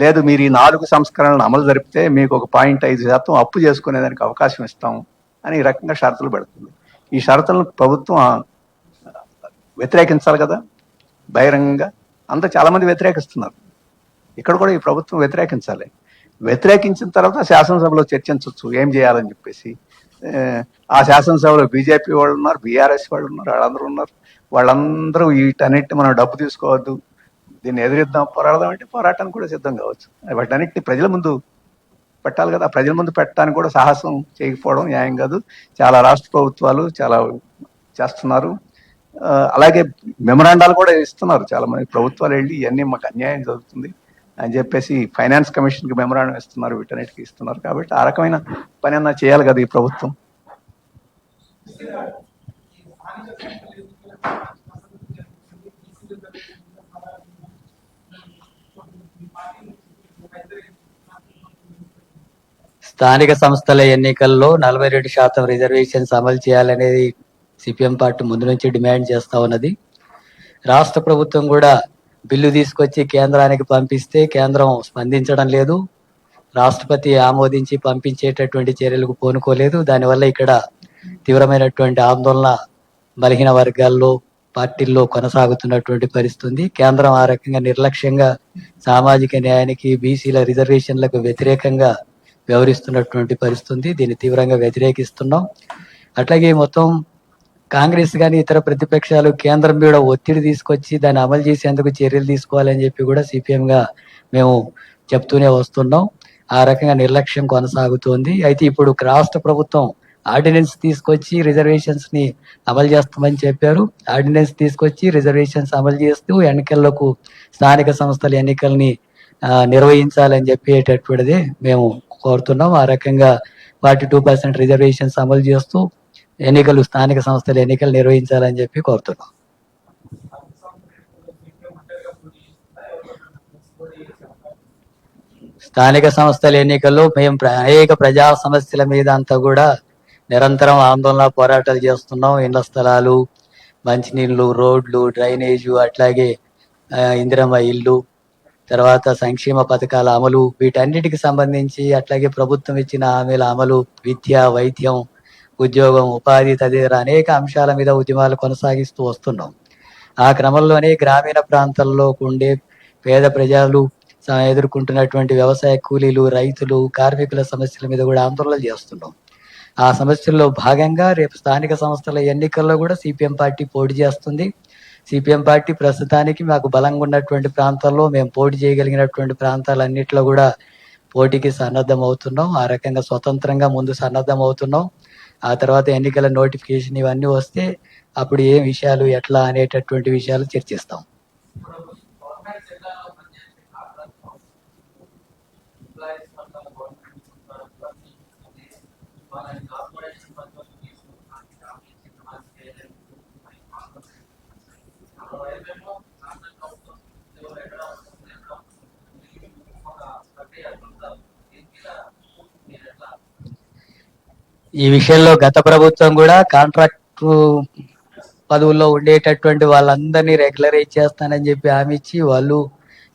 లేదు మీరు ఈ 4 సంస్కరణలను అమలు జరిపితే మీకు ఒక 0.5% అప్పు చేసుకునేదానికి అవకాశం ఇస్తాం అని ఈ రకంగా షరతులు పెడుతుంది. ఈ షరతులను ప్రభుత్వం వ్యతిరేకించాలి కదా బహిరంగంగా. అంతా చాలా మంది వ్యతిరేకిస్తున్నారు. ఇక్కడ కూడా ఈ ప్రభుత్వం వ్యతిరేకించాలి. వ్యతిరేకించిన తర్వాత శాసనసభలో చర్చించవచ్చు ఏం చేయాలని చెప్పేసి. ఆ శాసనసభలో బీజేపీ వాళ్ళు ఉన్నారు, బీఆర్ఎస్ వాళ్ళు ఉన్నారు, వాళ్ళందరూ ఉన్నారు. వాళ్ళందరూ వీటన్నిటిని మనం డబ్బు తీసుకోవద్దు, దీన్ని ఎదిరిద్దాం, పోరాడదాం అంటే పోరాటానికి కూడా సిద్ధం కావచ్చు. వాటన్నిటిని ప్రజల ముందు పెట్టాలి కదా. ప్రజల ముందు పెట్టడానికి కూడా సాహసం చేయకపోవడం న్యాయం కాదు. చాలా రాష్ట్ర ప్రభుత్వాలు చాలా చేస్తున్నారు. అలాగే మెమరాండాలు కూడా ఇస్తున్నారు చాలా మంది ప్రభుత్వాలు. వెళ్ళి ఇవన్నీ మాకు అన్యాయం జరుగుతుంది అని చెప్పేసి ఫైనాన్స్ కమిషన్కి మెమరాండం ఇస్తున్నారు, వీటన్నిటికీ ఇస్తున్నారు. కాబట్టి ఆ రకమైన పని అన్నా చేయాలి కదా ఈ ప్రభుత్వం. స్థానిక సంస్థల ఎన్నికల్లో 42% రిజర్వేషన్స్ అమలు చేయాలనేది సిపిఎం పార్టీ ముందు నుంచి డిమాండ్ చేస్తా ఉన్నది. రాష్ట్ర ప్రభుత్వం కూడా బిల్లు తీసుకొచ్చి కేంద్రానికి పంపిస్తే కేంద్రం స్పందించడం లేదు. రాష్ట్రపతి ఆమోదించి పంపించేటటువంటి చర్యలకు పూనుకోలేదు. దానివల్ల ఇక్కడ తీవ్రమైనటువంటి ఆందోళన బలహీన వర్గాల్లో పార్టీల్లో కొనసాగుతున్నటువంటి పరిస్థితి ఉంది. కేంద్రం ఆ రకంగా నిర్లక్ష్యంగా సామాజిక న్యాయానికి, బీసీల రిజర్వేషన్లకు వ్యతిరేకంగా వ్యవహరిస్తున్నటువంటి పరిస్థితి ఉంది. దీన్ని తీవ్రంగా వ్యతిరేకిస్తున్నాం. అట్లాగే మొత్తం కాంగ్రెస్ కానీ ఇతర ప్రతిపక్షాలు కేంద్రం మీద ఒత్తిడి తీసుకొచ్చి దాన్ని అమలు చేసేందుకు చర్యలు తీసుకోవాలని చెప్పి కూడా సిపిఎం గా మేము చెప్తూనే వస్తున్నాం. ఆ రకంగా నిర్లక్ష్యం కొనసాగుతోంది. అయితే ఇప్పుడు రాష్ట్ర ప్రభుత్వం ఆర్డినెన్స్ తీసుకొచ్చి రిజర్వేషన్స్ ని అమలు చేస్తామని చెప్పారు. ఆర్డినెన్స్ తీసుకొచ్చి రిజర్వేషన్స్ అమలు చేస్తూ ఎన్నికలకు స్థానిక సంస్థల ఎన్నికల్ని నిర్వహించాలని చెప్పేటటువంటిది మేము కోరుతున్నాం. ఆ రకంగా 42% రిజర్వేషన్స్ అమలు చేస్తూ ఎన్నికలు, స్థానిక సంస్థల ఎన్నికలు నిర్వహించాలని చెప్పి కోరుతున్నాం. స్థానిక సంస్థల ఎన్నికల్లో మేము అనేక ప్రజా సమస్యల మీద అంతా కూడా నిరంతరం ఆందోళన పోరాటాలు చేస్తున్నాం. ఇళ్ల స్థలాలు, మంచినీళ్లు, రోడ్లు, డ్రైనేజు, అట్లాగే ఇందిరమ్మ ఇల్లు, తర్వాత సంక్షేమ పథకాల అమలు, వీటన్నిటికి సంబంధించి అట్లాగే ప్రభుత్వం ఇచ్చిన హామీల అమలు, విద్య, వైద్యం, ఉద్యోగం, ఉపాధి తదితర అనేక అంశాల మీద ఉద్యమాలు కొనసాగిస్తూ వస్తున్నాం. ఆ క్రమంలోనే గ్రామీణ ప్రాంతాల్లో ఉండే పేద ప్రజలు ఎదుర్కొంటున్నటువంటి వ్యవసాయ కూలీలు, రైతులు, కార్మికుల సమస్యల మీద కూడా ఆందోళనలు చేస్తున్నాం. ఆ సమస్యల్లో భాగంగా రేపు స్థానిక సంస్థల ఎన్నికల్లో కూడా సిపిఎం పార్టీ పోటీ చేస్తుంది. సిపిఎం పార్టీ ప్రస్తుతానికి మాకు బలంగా ఉన్నటువంటి ప్రాంతాల్లో మేము పోటీ చేయగలిగినటువంటి ప్రాంతాలన్నింటిలో కూడా పోటీకి సన్నద్ధం అవుతున్నాం. ఆ రకంగా స్వతంత్రంగా ముందు సన్నద్ధం అవుతున్నాం. ఆ తర్వాత ఎన్నికల నోటిఫికేషన్ ఇవన్నీ వస్తే అప్పుడు ఏ విషయాలు ఎట్లా అనేటటువంటి విషయాలు చర్చిస్తాం. ఈ విషయంలో గత ప్రభుత్వం కూడా కాంట్రాక్ట్ పదవుల్లో ఉండేటటువంటి వాళ్ళందరినీ రెగ్యులరైజ్ చేస్తానని చెప్పి హామీ ఇచ్చి వాళ్ళు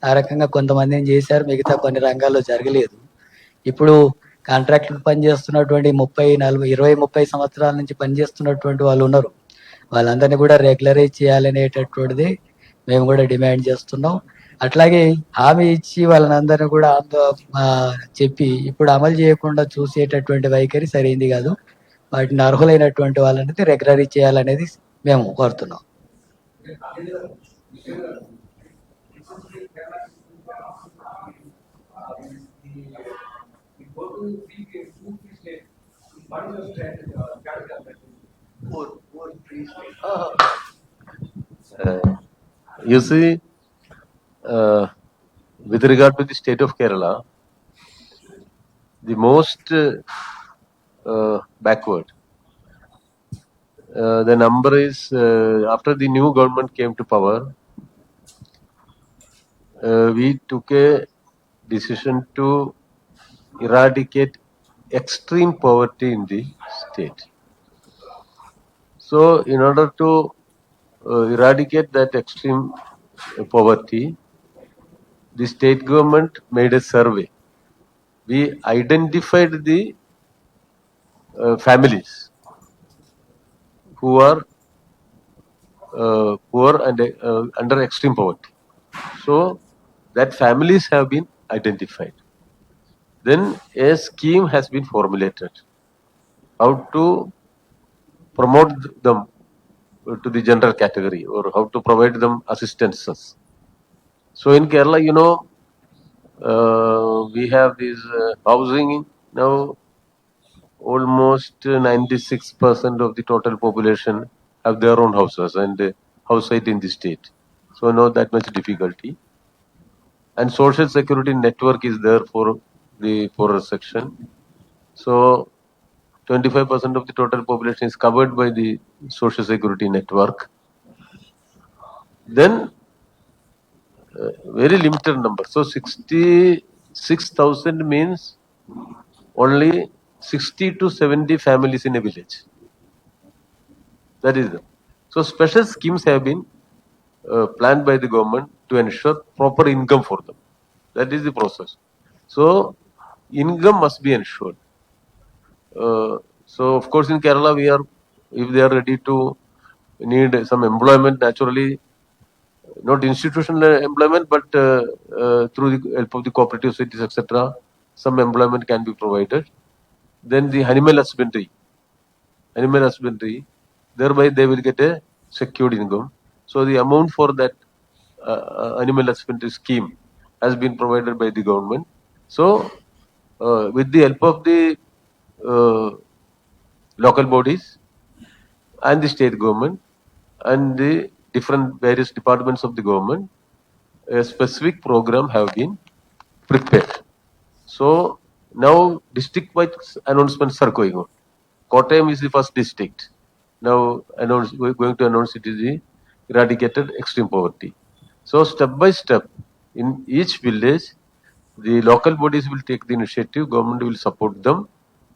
ఆ రకంగా కొంతమందిని చేశారు, మిగతా కొన్ని రంగాల్లో జరగలేదు. ఇప్పుడు కాంట్రాక్టర్ పనిచేస్తున్నటువంటి 30 సంవత్సరాల నుంచి పనిచేస్తున్నటువంటి వాళ్ళు ఉన్నారు. వాళ్ళందరినీ కూడా రెగ్యులరైజ్ చేయాలనేటటువంటిది మేము కూడా డిమాండ్ చేస్తున్నాం. అట్లాగే హామీ ఇచ్చి వాళ్ళనందరినీ కూడా చెప్పి ఇప్పుడు అమలు చేయకుండా చూసేటటువంటి వైఖరి సరైంది కాదు. వాటిని అర్హులైనటువంటి వాళ్ళని రెగ్యులరైజ్ చేయాలనేది మేము కోరుతున్నాం. You see, with regard to the state of Kerala, the most backward. The number is, after the new government came to power, we took a decision to eradicate extreme poverty in the state. So, in order to eradicate that extreme poverty, the state government made a survey. We identified the families who are poor and under extreme poverty. So that families have been identified. Then a scheme has been formulated how to promote them to the general category or how to provide them assistances. So in Kerala, we have this housing now. Almost 96% of the total population have their own houses and house site in the state. So not that much difficulty. And social security network is there for the poorer section. So 25% of the total population is covered by the social security network. Then very limited number. So 66,000 means only 60 to 70 families in a village. That is them. So special schemes have been planned by the government to ensure proper income for them. That is the process. So income must be ensured. So of course in Kerala if they are ready to need some employment, naturally not institutional employment, but through the help of the cooperative societies, etc., some employment can be provided. Then the animal husbandry, thereby they will get a secured income. So the amount for that animal husbandry scheme has been provided by the government. So with the help of the local bodies and the state government and the different various departments of the government, a specific program have been prepared. So now district-wide announcements are going on. Kottayam is the first district. Now we're going to announce it is the eradicated extreme poverty. So step by step, in each village, the local bodies will take the initiative, government will support them.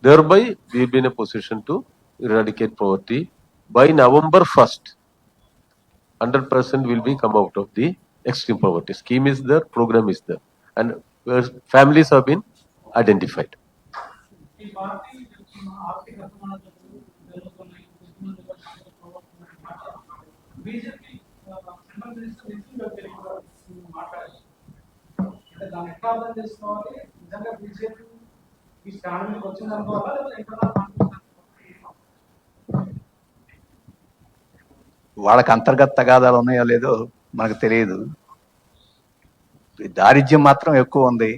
Thereby, we will be in a position to eradicate poverty. By November 1st, 100% will be come out of the extreme poverty. Scheme is there, program is there, and families have been identified. ఈ party ఆర్థిక అసమానతలు పెరుగుతున్నాయి, BJP central minister Nitin Gadkari మాట్లాడారు. అంటే దాన్ని ఎట్లా అర్థం చేసుకోవాలి? నిజంగా బీజేపీ ఈ స్టాండ్ మీకు వచ్చింది అనుకోవాలా, లేదా ఎక్కడ వాళ్ళకి అంతర్గత తగాదాలు ఉన్నాయో లేదో మనకు తెలియదు. దారిద్ర్యం మాత్రం ఎక్కువ ఉంది.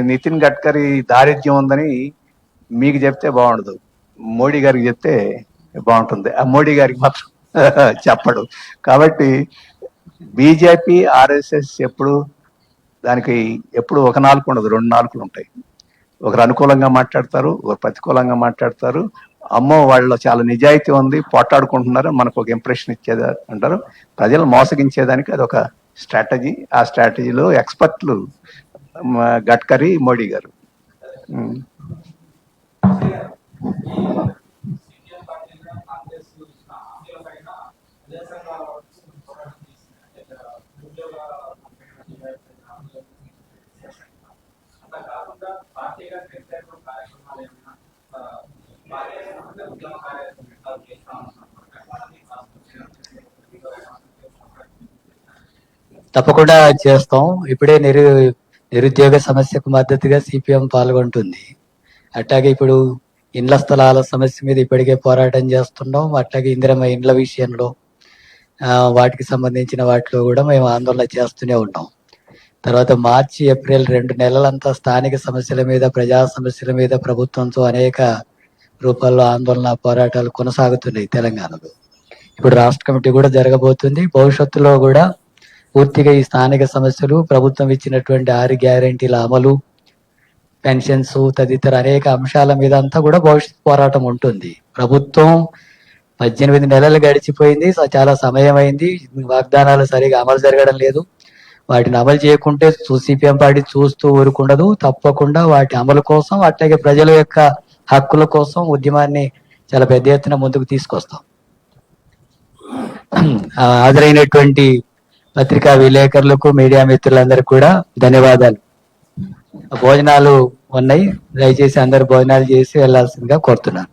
నితిన్ గడ్కరీ దారిద్ర్యం ఉందని మీకు చెప్తే బాగుండదు, మోడీ గారికి చెప్తే బాగుంటుంది. ఆ మోడీ గారికి మాత్రం చెప్పడు. కాబట్టి బీజేపీ ఆర్ఎస్ఎస్ దానికి ఎప్పుడు ఒక నాలుగు ఉండదు, రెండు నాలుగులు ఉంటాయి. ఒకరు అనుకూలంగా మాట్లాడతారు, ఒకరు ప్రతికూలంగా మాట్లాడతారు. అమ్మో వాళ్ళలో చాలా నిజాయితీ ఉంది, పోట్లాడుకుంటున్నారు, మనకు ఒక ఇంప్రెషన్ ఇచ్చేది అంటారు. ప్రజలు మోసగించేదానికి అది ఒక స్ట్రాటజీ. ఆ స్ట్రాటజీలో ఎక్స్పర్ట్లు గడ్కరీ, మోడీ గారు. తప్పకుండా చేస్తాం. ఇప్పుడే నిరుద్యోగ సమస్యకు మద్దతుగా సిపిఎం పాల్గొంటుంది. అట్లాగే ఇప్పుడు ఇండ్ల స్థలాల సమస్య మీద ఇప్పటికే పోరాటం చేస్తున్నాం. అట్లాగే ఇందిరమ్మ ఇండ్ల విషయంలో వాటికి సంబంధించిన వాటిలో కూడా మేము ఆందోళన చేస్తూనే ఉన్నాం. తర్వాత మార్చి, ఏప్రిల్ 2 నెలలంతా స్థానిక సమస్యల మీద, ప్రజా సమస్యల మీద ప్రభుత్వంతో అనేక రూపాల్లో ఆందోళన పోరాటాలు కొనసాగుతున్నాయి తెలంగాణలో. ఇప్పుడు రాష్ట్ర కమిటీ కూడా జరగబోతుంది. భవిష్యత్తులో కూడా పూర్తిగా ఈ స్థానిక సమస్యలు, ప్రభుత్వం ఇచ్చినటువంటి 6 గ్యారెంటీల అమలు, పెన్షన్స్ తదితర అనేక అంశాల మీద అంతా కూడా భవిష్యత్ పోరాటం ఉంటుంది. ప్రభుత్వం 18 నెలలు గడిచిపోయింది, చాలా సమయం అయింది. వాగ్దానాలు సరిగా అమలు జరగడం లేదు. వాటిని అమలు చేయకుంటే సిపిఎం పార్టీ చూస్తూ ఊరుకుండదు. తప్పకుండా వాటి అమలు కోసం, అట్లాగే ప్రజల యొక్క హక్కుల కోసం ఉద్యమాన్ని చాలా పెద్ద ఎత్తున ముందుకు తీసుకొస్తాం. హాజరైనటువంటి పత్రికా విలేకరులకు, మీడియా మిత్రులందరికీ కూడా ధన్యవాదాలు. భోజనాలు ఉన్నాయి, దయచేసి అందరు భోజనాలు చేసి వెళ్లాల్సిందిగా కోరుతున్నాను.